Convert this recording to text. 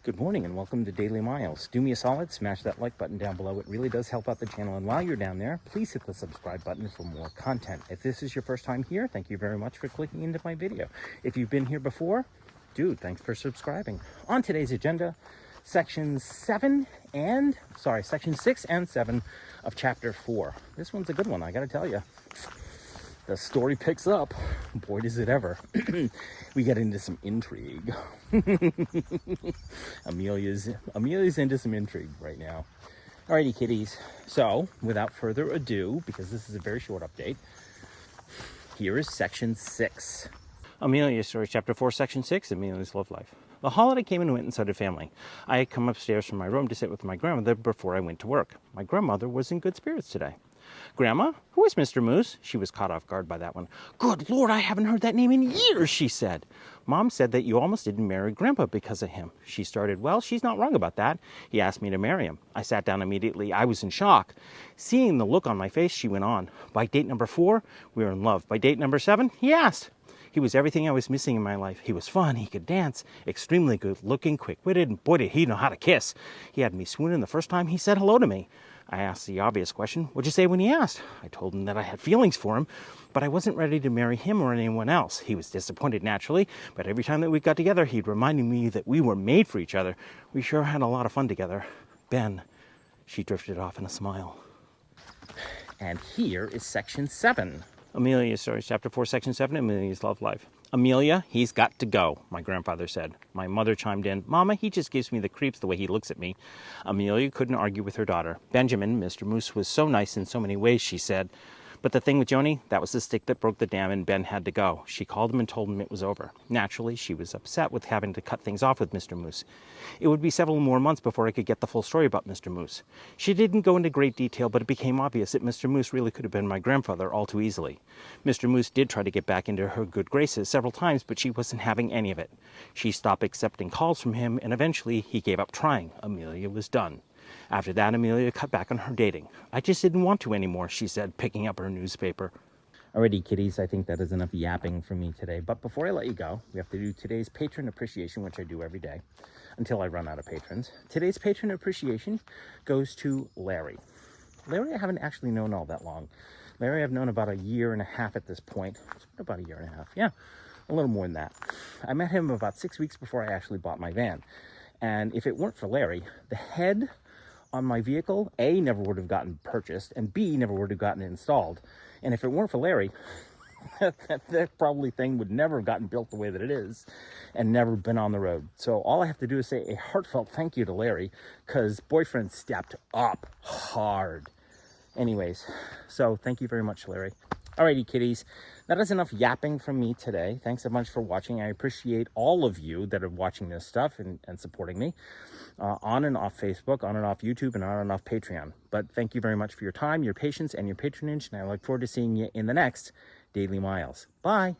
Good morning and welcome to Daily Miles. Do me a solid, smash that like button down below. It really does help out the channel. And while you're down there, please hit the subscribe button for more content. If this is your first time here, thank you very much for clicking into my video. If you've been here before, dude, thanks for subscribing. On today's agenda, section 6 and 7 of chapter 4. This one's a good one, I gotta tell you. The story picks up. Boy, does it ever. We get into some intrigue. Amelia's into some intrigue right now. Alrighty, kitties. So, without further ado, because this is a very short update, here is section 6. Amelia's story, chapter 4, section 6, Amelia's love life. The holiday came and went, and so did family. I had come upstairs from my room to sit with my grandmother before I went to work. My grandmother was in good spirits today. "Grandma, who is Mr. Moose?" She was caught off guard by that one. "Good Lord, I haven't heard that name in years," she said. "Mom said that you almost didn't marry Grandpa because of him." She started. "Well, she's not wrong about that. He asked me to marry him." I sat down immediately. I was in shock. Seeing the look on my face, she went on. "By date number 4, we were in love. By date number 7, he asked." He was everything I was missing in my life. He was fun, he could dance, extremely good looking, quick-witted, and boy did he know how to kiss. He had me swooning the first time he said hello to me. I asked the obvious question, "What'd you say when he asked?" I told him that I had feelings for him, but I wasn't ready to marry him or anyone else. He was disappointed naturally, but every time that we got together, he'd reminded me that we were made for each other. We sure had a lot of fun together. Ben, she drifted off in a smile. And here is section 7. Amelia's story, chapter 4, section 7, Amelia's love life. "Amelia, he's got to go," my grandfather said. My mother chimed in, "Mama, he just gives me the creeps the way he looks at me." Amelia couldn't argue with her daughter. "Benjamin, Mr. Moose was so nice in so many ways," she said. "But the thing with Joni, that was the stick that broke the dam and Ben had to go." She called him and told him it was over. Naturally, she was upset with having to cut things off with Mr. Moose. It would be several more months before I could get the full story about Mr. Moose. She didn't go into great detail, but it became obvious that Mr. Moose really could have been my grandfather all too easily. Mr. Moose did try to get back into her good graces several times, but she wasn't having any of it. She stopped accepting calls from him, and eventually he gave up trying. Amelia was done. After that, Amelia cut back on her dating. "I just didn't want to anymore," she said, picking up her newspaper. Alrighty, kitties, I think that is enough yapping for me today. But before I let you go, we have to do today's patron appreciation, which I do every day until I run out of patrons. Today's patron appreciation goes to Larry. Larry I haven't actually known all that long. Larry I've known about a year and a half at this point. It's been about a year and a half, yeah, a little more than that. I met him about 6 weeks before I actually bought my van. And if it weren't for Larry, the head on my vehicle, A, never would have gotten purchased, and B, never would have gotten installed. And if it weren't for Larry, that probably thing would never have gotten built the way that it is and never been on the road. So all I have to do is say a heartfelt thank you to Larry, because boyfriend stepped up hard. Anyways, so thank you very much, Larry. Alrighty, kitties, that is enough yapping from me today. Thanks a bunch for watching. I appreciate all of you that are watching this stuff and supporting me on and off Facebook, on and off YouTube, and on and off Patreon. But thank you very much for your time, your patience, and your patronage, and I look forward to seeing you in the next Daily Miles. Bye!